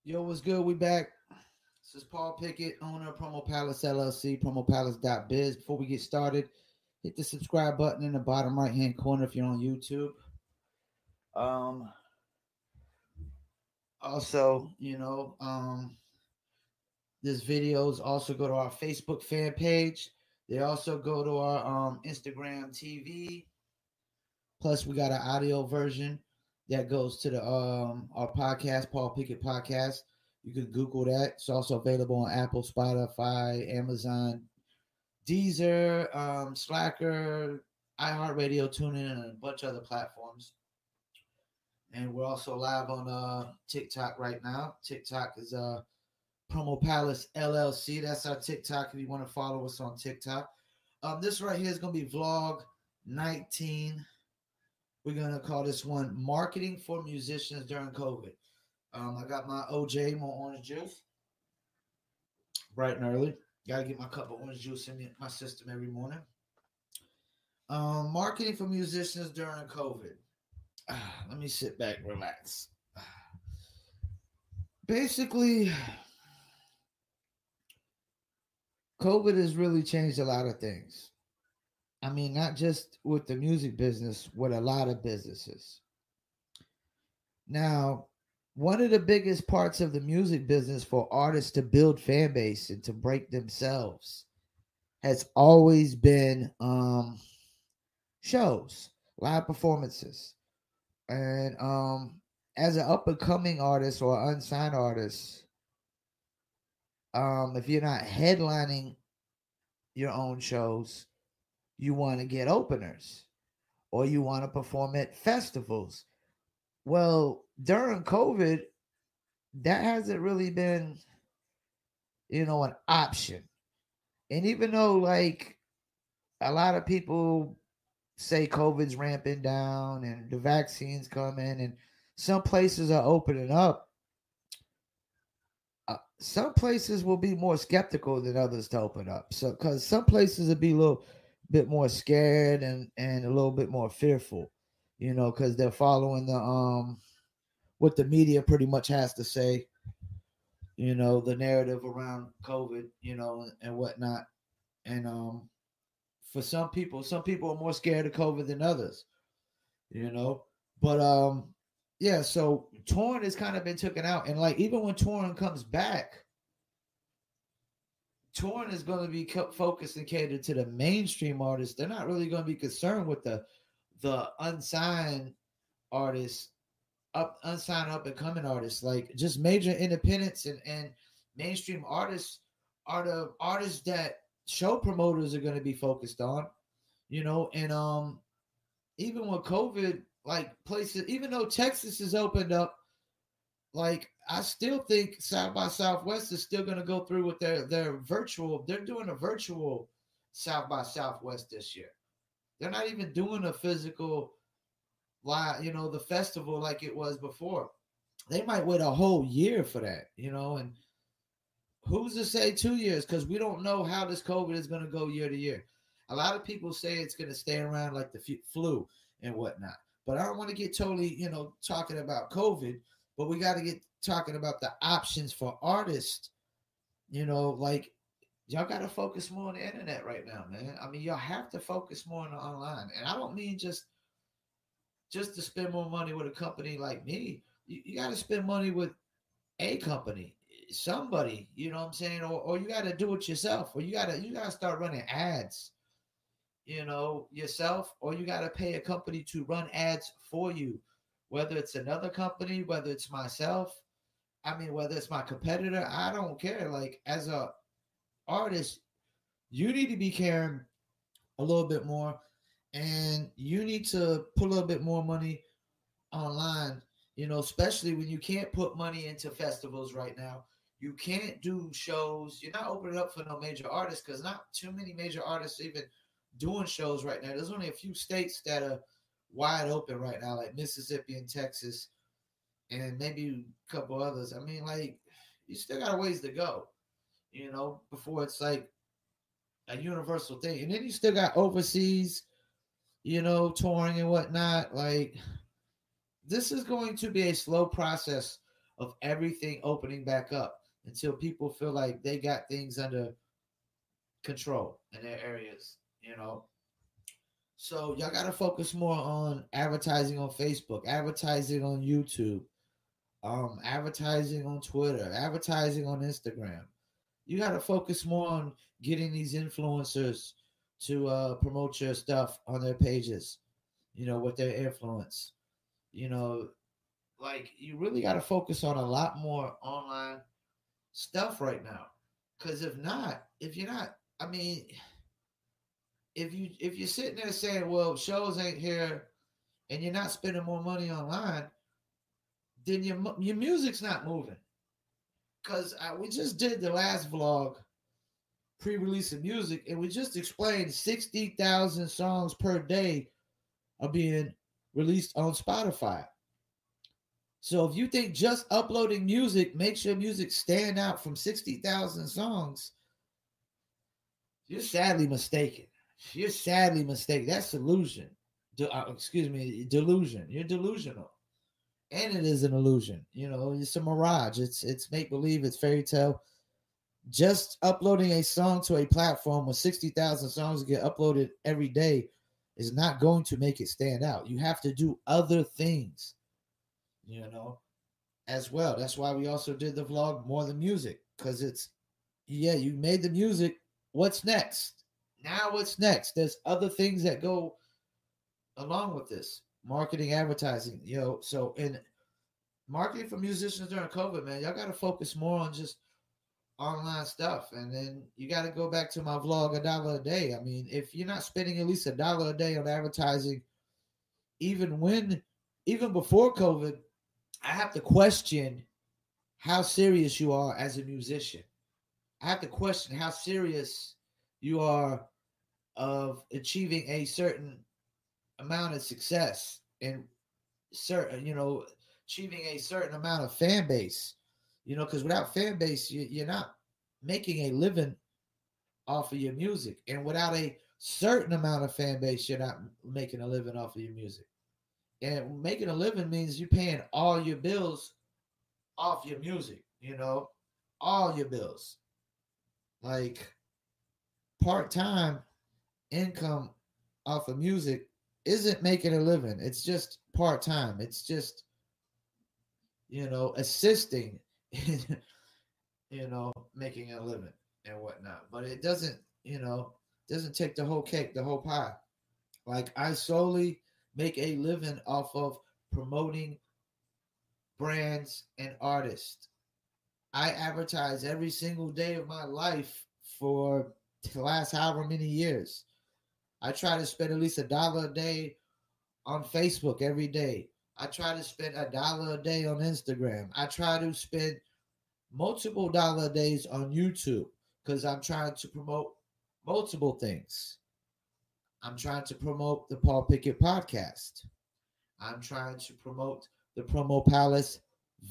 Yo, what's good? We back. This is Paul Pickett, owner of Promo Palace LLC, promopalace.biz. Before we get started, hit the subscribe button in the bottom right hand corner if you're on YouTube. Um, also, this videos also go to our Facebook fan page. They also go to our Instagram TV. Plus, we got an audio version that goes to the our podcast, Paul Pickett Podcast. You can Google that. It's also available on Apple, Spotify, Amazon, Deezer, Slacker, iHeartRadio, TuneIn, and a bunch of other platforms. And we're also live on TikTok right now. TikTok is Promo Palace LLC. That's our TikTok if you want to follow us on TikTok. This right here is going to be vlog 19. We're going to call this one Marketing for Musicians During COVID. I got my OJ, my orange juice, bright and early. Got to get my cup of orange juice in my system every morning. Marketing for musicians during COVID. Let me sit back, relax. Basically, COVID has really changed a lot of things. I mean, not just with the music business, with a lot of businesses. Now, one of the biggest parts of the music business for artists to build fan base and to break themselves has always been shows, live performances. And as an up-and-coming artist or unsigned artist, if you're not headlining your own shows, you want to get openers or you want to perform at festivals. Well, during COVID, that hasn't really been, an option. And even though, like, a lot of people say COVID's ramping down and the vaccines coming and some places are opening up, some places will be more skeptical than others to open up. So, because some places will be a little bit more scared and a little bit more fearful, because they're following the what the media pretty much has to say, the narrative around COVID, and whatnot. And for some people are more scared of COVID than others, But yeah, so touring has kind of been taken out. And like even when touring comes back, touring is going to be focused and catered to the mainstream artists. They're not really going to be concerned with the unsigned artists, unsigned up and coming artists. Like just major independents and mainstream artists are the artists that show promoters are going to be focused on, and even with COVID, like places, even though Texas is opened up, like I still think South by Southwest is still going to go through with their virtual. They're doing a virtual South by Southwest this year. They're not even doing a physical live, the festival like it was before. They might wait a whole year for that, and who's to say 2 years? Because we don't know how this COVID is going to go year to year. A lot of people say it's going to stay around like the flu and whatnot. But I don't want to get totally, talking about COVID, but we got to get talking about the options for artists. Like y'all got to focus more on the internet right now, man. I mean, y'all have to focus more on the online. And I don't mean just to spend more money with a company like me. You got to spend money with a company, somebody, you know what I'm saying? Or you got to do it yourself, or you got to start running ads, yourself, or you got to pay a company to run ads for you, whether it's another company, whether it's myself, whether it's my competitor, I don't care. Like as a artist, you need to be caring a little bit more, and you need to put a little bit more money online, especially when you can't put money into festivals right now. You can't do shows. You're not opening up for no major artists because not too many major artists even doing shows right now. There's only a few states that are wide open right now, like Mississippi and Texas, and maybe a couple others. I mean, like, you still got a ways to go, before it's like a universal thing. And then you still got overseas, touring and whatnot. Like, this is going to be a slow process of everything opening back up until people feel like they got things under control in their areas, you know. So y'all got to focus more on advertising on Facebook, advertising on YouTube, advertising on Twitter, advertising on Instagram. You got to focus more on getting these influencers to promote your stuff on their pages, you know, with their influence. You know, like you really got to focus on a lot more online stuff right now. Because if not, if you're not, I mean, if you're sitting there saying, well, shows ain't here and you're not spending more money online, then your music's not moving. Because we just did the last vlog, pre-release of music, and we just explained 60,000 songs per day are being released on Spotify. So if you think just uploading music makes your music stand out from 60,000 songs, you're sadly mistaken. You're sadly mistaken. That's delusion. Delusion. You're delusional. And it is an illusion. You know, it's a mirage. It's make-believe. It's fairy tale. Just uploading a song to a platform with 60,000 songs get uploaded every day is not going to make it stand out. You have to do other things, you know, as well. That's why we also did the vlog More Than Music, because it's, yeah, you made the music. What's next? Now what's next? There's other things that go along with this. Marketing, advertising, you know. So in marketing for musicians during COVID, man, y'all got to focus more on just online stuff. And then you got to go back to my vlog, $1 a day. I mean, if you're not spending at least $1 a day on advertising, even before COVID, I have to question how serious you are as a musician. I have to question how serious you are of achieving a certain amount of success and certain, you know, achieving a certain amount of fan base, you know, because without fan base, you're not making a living off of your music. And without a certain amount of fan base, you're not making a living off of your music. And making a living means you're paying all your bills off your music, you know, all your bills. Like part-time income off of music isn't making a living. It's just part-time. It's just, you know, assisting in, you know, making a living and whatnot. But it doesn't, you know, doesn't take the whole cake, the whole pie. Like I solely make a living off of promoting brands and artists. I advertise every single day of my life for the last however many years. I try to spend at least $1 a day on Facebook every day. I try to spend $1 a day on Instagram. I try to spend multiple dollar days on YouTube because I'm trying to promote multiple things. I'm trying to promote the Paul Pickett podcast. I'm trying to promote the Promo Palace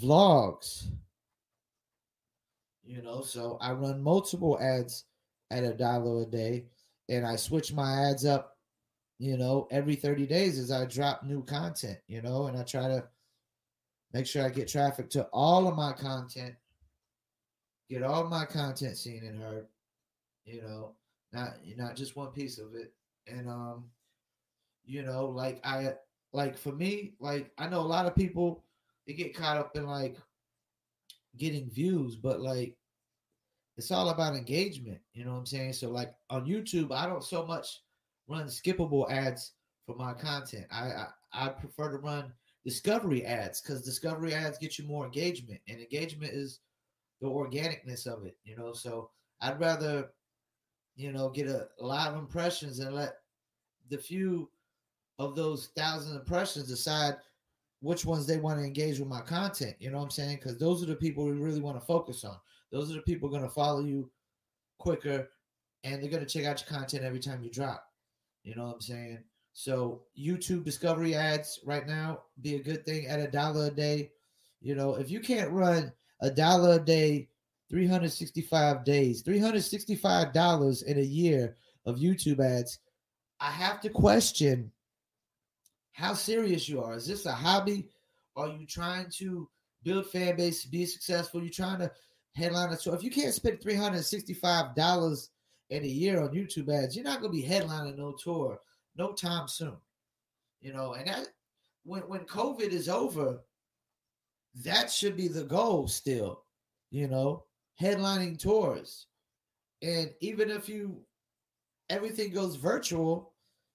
vlogs. You know, so I run multiple ads at $1 a day, and I switch my ads up, you know, every 30 days as I drop new content, you know, and I try to make sure I get traffic to all of my content, get all my content seen and heard, you know, not just one piece of it. And you know, like for me, like I know a lot of people, they get caught up in like getting views, but like it's all about engagement, you know what I'm saying? So like on YouTube, I don't so much run skippable ads for my content. I prefer to run discovery ads because discovery ads get you more engagement, and engagement is the organicness of it, you know. So I'd rather, you know, get a lot of impressions and let the few of those 1,000 impressions decide which ones they want to engage with my content. You know what I'm saying? Because those are the people we really want to focus on. Those are the people going to follow you quicker, and they're going to check out your content every time you drop. You know what I'm saying? So YouTube discovery ads right now be a good thing at $1 a day. You know, if you can't run $1 a day, 365 days, $365 in a year of YouTube ads, I have to question how serious you are. Is this a hobby? Are you trying to build fan base, be successful. You're trying to headline a tour. If you can't spend $365 in a year on YouTube ads, you're not gonna be headlining no tour no time soon. And that when COVID is over, that should be the goal still. Headlining tours. And even if everything goes virtual,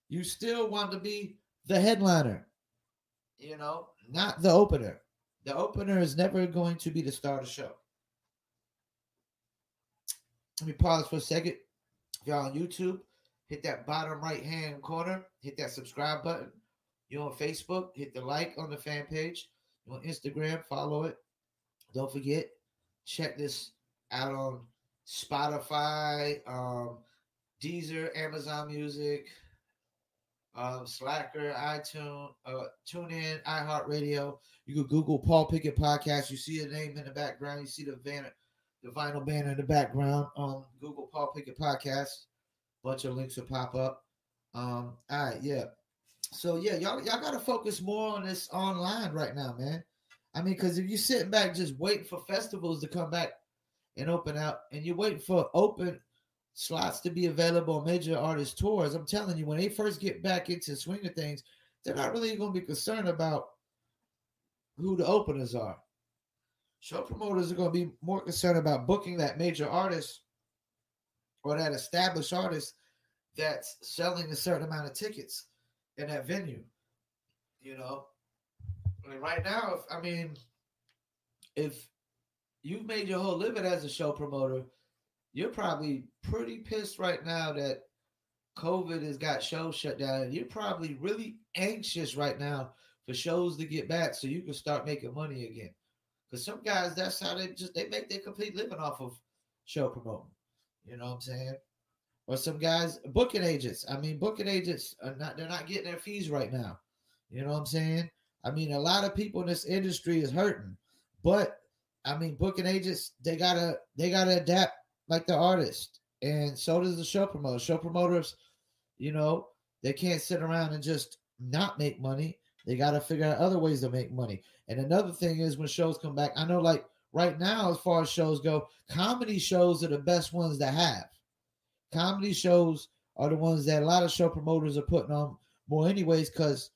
you still want to be the headliner, not the opener. The opener is never going to be the star of the show. Let me pause for a second. If y'all on YouTube, hit that bottom right hand corner, hit that subscribe button. You're on Facebook, hit the like on the fan page. You're on Instagram, follow it. Don't forget, check this out on Spotify, Deezer, Amazon Music, Slacker, iTunes, TuneIn, iHeartRadio. You can Google Paul Pickett Podcast. You see a name in the background. You see the vinyl banner in the background. Google Paul Pickett Podcast. Bunch of links will pop up. All right, yeah. So yeah, y'all got to focus more on this online right now, man. I mean, because if you're sitting back just waiting for festivals to come back and open out, and you're waiting for open slots to be available on major artist tours, I'm telling you, when they first get back into the swing of things, they're not really going to be concerned about who the openers are. Show promoters are going to be more concerned about booking that major artist or that established artist that's selling a certain amount of tickets in that venue. I mean, right now, if you've made your whole living as a show promoter, you're probably pretty pissed right now that COVID has got shows shut down. And you're probably really anxious right now for shows to get back so you can start making money again. Because some guys, that's how they make their complete living off of show promoting. You know what I'm saying? Or some guys, booking agents. Booking agents they're not getting their fees right now. You know what I'm saying? A lot of people in this industry is hurting. But booking agents, they gotta adapt like the artist. And so does the show promoter. Show promoters, they can't sit around and just not make money. They got to figure out other ways to make money. And another thing is when shows come back, I know like right now, as far as shows go, comedy shows are the best ones to have. Comedy shows are the ones that a lot of show promoters are putting on more anyways, because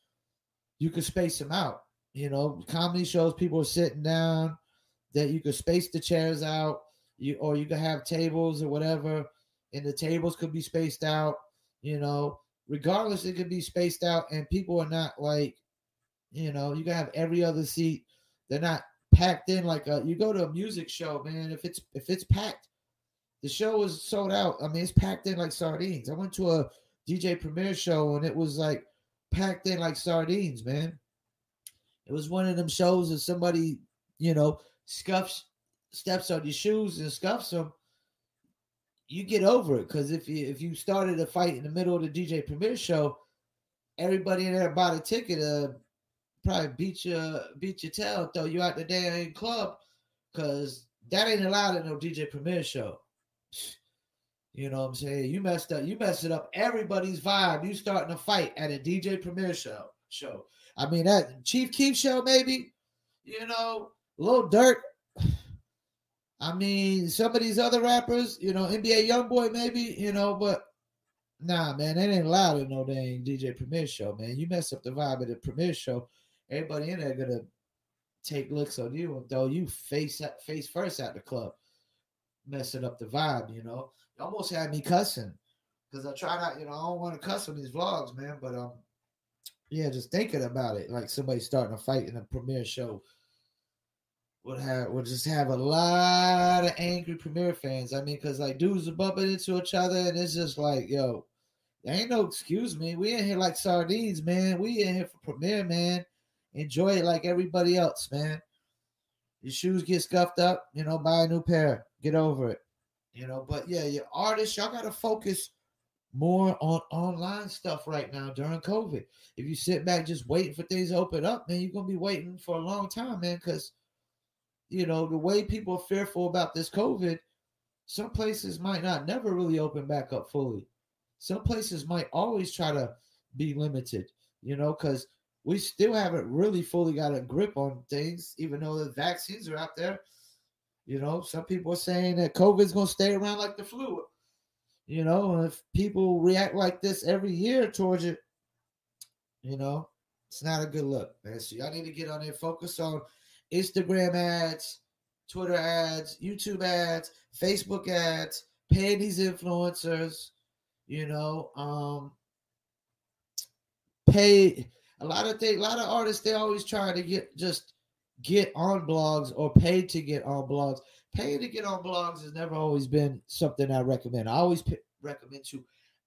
you can space them out. Comedy shows, people are sitting down, that you could space the chairs out, or you could have tables or whatever, and the tables could be spaced out, regardless, it could be spaced out, and people are not like, you can have every other seat. They're not packed in like you go to a music show, man. If it's packed, the show is sold out. It's packed in like sardines. I went to a DJ Premier show and it was like packed in like sardines, man. It was one of them shows that somebody, steps on your shoes and scuffs them. You get over it, because if you started a fight in the middle of the DJ Premier show, everybody in there bought a ticket probably beat your tail, throw you out the damn club, because that ain't allowed at no DJ Premier show. You know what I'm saying? You messed up everybody's vibe. You starting a fight at a DJ Premier show. That Chief Keef show, maybe, Lil Durk. Some of these other rappers, NBA Youngboy, maybe, but nah, man, that ain't allowed at no dang DJ Premier show, man. You mess up the vibe at the Premier show, everybody in there gonna take looks on you and throw you face first at the club, messing up the vibe. You almost had me cussing, because I try not, I don't want to cuss on these vlogs, man. But yeah, just thinking about it, like somebody starting a fight in a Premier show would just have a lot of angry Premier fans. Because like dudes are bumping into each other, and it's just like, yo, there ain't no excuse me. We in here like sardines, man. We in here for Premier, man. Enjoy it like everybody else, man. Your shoes get scuffed up, buy a new pair. Get over it. But yeah, your artists, y'all got to focus more on online stuff right now during COVID. If you sit back just waiting for things to open up, man, you're going to be waiting for a long time, man, because, the way people are fearful about this COVID, some places might not never really open back up fully. Some places might always try to be limited, because we still haven't really fully got a grip on things, even though the vaccines are out there. Some people are saying that COVID's going to stay around like the flu. If people react like this every year towards it, it's not a good look, man. So y'all need to get on there, focus on Instagram ads, Twitter ads, YouTube ads, Facebook ads, paying these influencers, pay a lot of artists, they always try to get on blogs or pay to get on blogs. Paying to get on blogs has never always been something I recommend. I always recommend to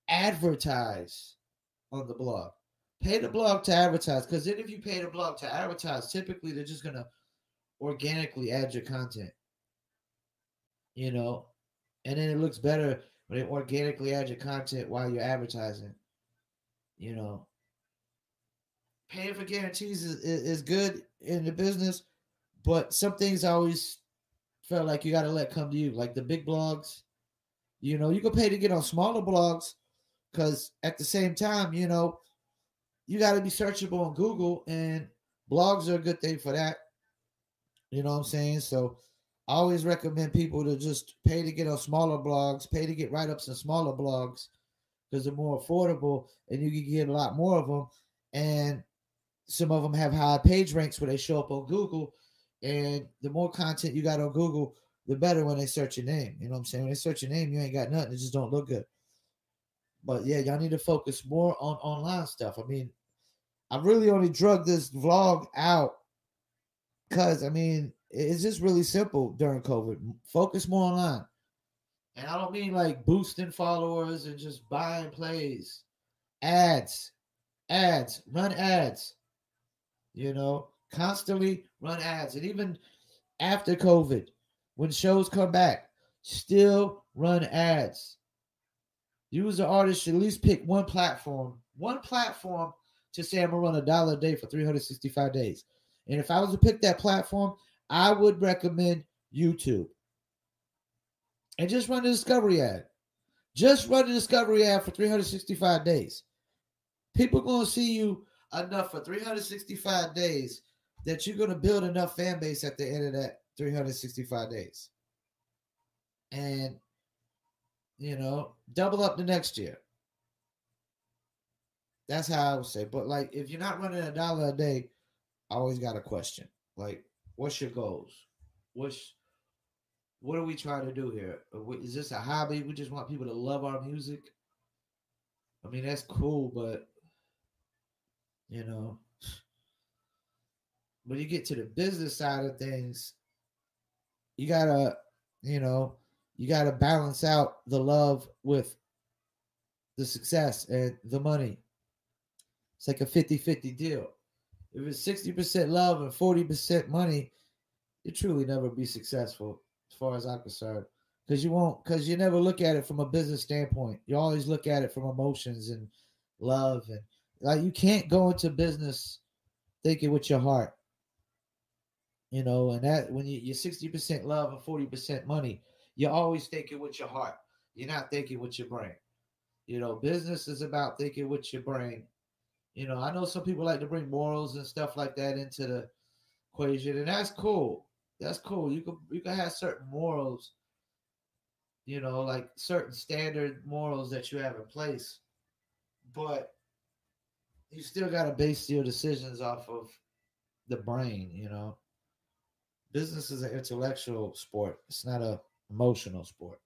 advertise on the blog. Pay the blog to advertise, because then if you pay the blog to advertise, typically they're just going to organically add your content, and then it looks better when they organically add your content while you're advertising. Paying for guarantees is good in the business, but some things I always felt like you got to let come to you, like the big blogs. You can pay to get on smaller blogs, because at the same time, you got to be searchable on Google, and blogs are a good thing for that. You know what I'm saying? So I always recommend people to just pay to get on smaller blogs, pay to get write-ups in smaller blogs, because they're more affordable and you can get a lot more of them. And some of them have high page ranks where they show up on Google. And the more content you got on Google, the better when they search your name. You know what I'm saying? When they search your name, you ain't got nothing. It just don't look good. But yeah, y'all need to focus more on online stuff. I mean, I really only drug this vlog out because, it's just really simple during COVID. Focus more online. And I don't mean like boosting followers and just buying plays. Ads, run ads. Constantly run ads. And even after COVID, when shows come back, still run ads. You as an artist should at least pick one platform to say I'm going to run $1 a day for 365 days. And if I was to pick that platform, I would recommend YouTube. And just run the discovery ad. Just run the discovery ad for 365 days. People are going to see you enough for 365 days that you're going to build enough fan base at the end of that 365 days. And, double up the next year. That's how I would say. But, like, if you're not running $1 a day, I always got a question. Like, what's your goals? What are we trying to do here? Is this a hobby? We just want people to love our music? I mean, that's cool, but, when you get to the business side of things, you gotta balance out the love with the success and the money. It's like a 50-50 deal. If it's 60% love and 40% money, you truly never be successful, as far as I'm concerned. Because you never look at it from a business standpoint. You always look at it from emotions and love. And like, you can't go into business thinking with your heart. And that when you're 60% love and 40% money, you're always thinking with your heart. You're not thinking with your brain. Business is about thinking with your brain. I know some people like to bring morals and stuff like that into the equation, and that's cool. That's cool. You can have certain morals, like certain standard morals that you have in place, but you still got to base your decisions off of the brain. Business is an intellectual sport. It's not an emotional sport.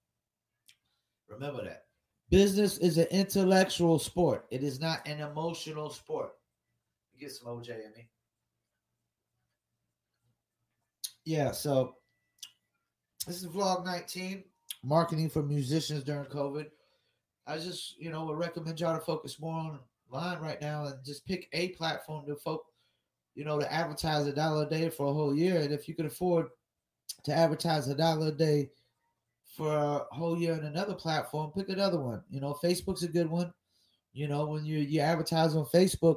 Remember that. Business is an intellectual sport. It is not an emotional sport. Get some OJ in me. Yeah, so this is vlog 19, marketing for musicians during COVID. I just, would recommend y'all to focus more online right now and just pick a platform to to advertise $1 a day for a whole year. And if you can afford to advertise $1 a day for a whole year on another platform, pick another one. Facebook's a good one. When you advertise on Facebook,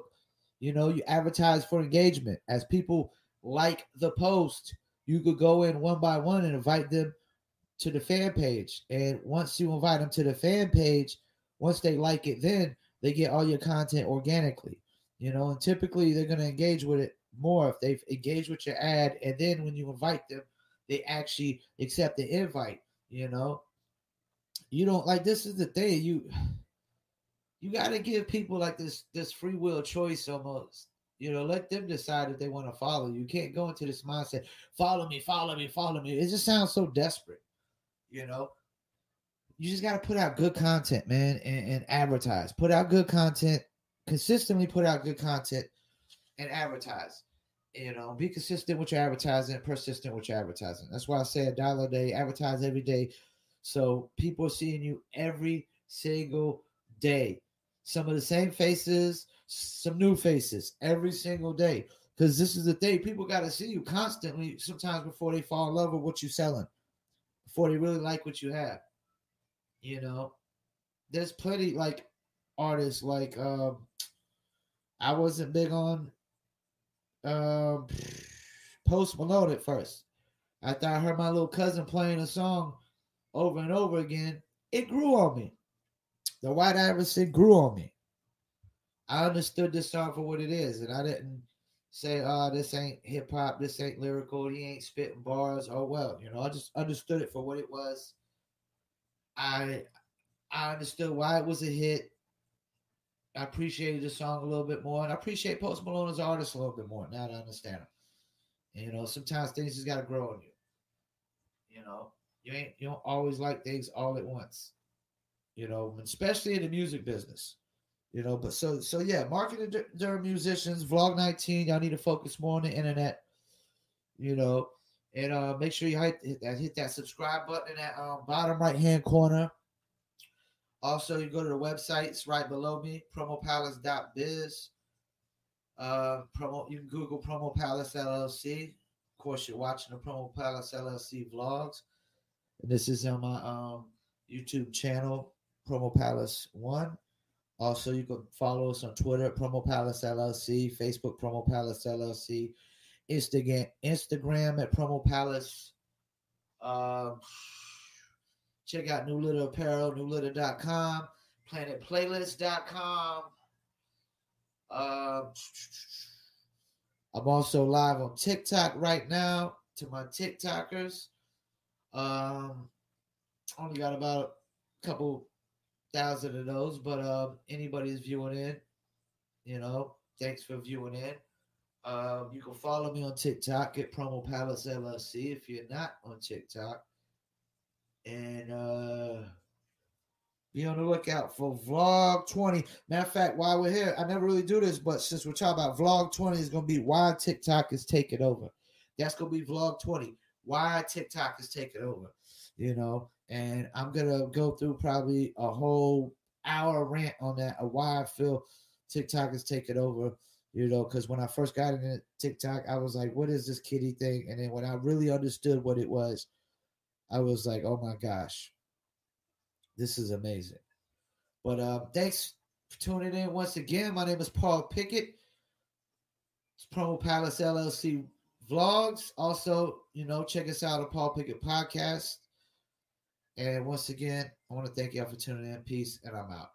you advertise for engagement. As people like the post, you could go in one by one and invite them to the fan page. And once you invite them to the fan page, once they like it, then they get all your content organically. And typically they're going to engage with it more if they've engaged with your ad, and then when you invite them, they actually accept the invite. You don't, like, this is the thing, you got to give people like this free will choice almost. Let them decide if they want to follow you. You can't go into this mindset, follow me, follow me, follow me. It just sounds so desperate. You just got to put out good content, man, and advertise. Put out good content, consistently put out good content, and advertise. Be consistent with your advertising, persistent with your advertising. That's why I say $1 a day, advertise every day. So people are seeing you every single day. Some of the same faces, some new faces every single day. Because this is the thing, people got to see you constantly sometimes before they fall in love with what you're selling, before they really like what you have. There's plenty like artists like I wasn't big on Post Malone at first. After I heard my little cousin playing a song over and over again, it grew on me. The White Iverson grew on me. I understood this song for what it is, and I didn't say, "Oh, this ain't hip hop. This ain't lyrical. He ain't spitting bars." Oh well, I just understood it for what it was. I understood why it was a hit. I appreciated the song a little bit more, and I appreciate Post Malone as an artist a little bit more now that I understand him. And, sometimes things just got to grow on you. You don't always like things all at once. Especially in the music business. But so yeah, marketing during musicians, Vlog 19. Y'all need to focus more on the internet. And make sure you hit that subscribe button in that bottom right hand corner. Also, you go to the website, it's right below me, promopalace.biz. You can Google Promo Palace LLC. Of course, you're watching the Promo Palace LLC vlogs. And this is on my YouTube channel, Promo Palace 1. Also, you can follow us on Twitter, Promo Palace LLC, Facebook, Promo Palace LLC, Instagram at Promo Palace. Check out New Litter Apparel, newlitter.com, planetplaylist.com. I'm also live on TikTok right now to my TikTokers. Only got about a couple thousand of those, but anybody's viewing in, thanks for viewing in. You can follow me on TikTok at Promo Palace LLC if you're not on TikTok. And be on the lookout for Vlog 20. Matter of fact, while we're here, I never really do this, but since we're talking about Vlog 20, is going to be why TikTok is taking over. That's going to be Vlog 20. Why TikTok is taking over. And I'm going to go through probably a whole hour rant on that, of why I feel TikTok is taking over. Because when I first got into TikTok, I was like, what is this kiddie thing? And then when I really understood what it was, I was like, oh my gosh, this is amazing. But thanks for tuning in once again. My name is Paul Pickett. It's Promo Palace LLC vlogs. Also, check us out on Paul Pickett Podcast. And once again, I want to thank y'all for tuning in. Peace, and I'm out.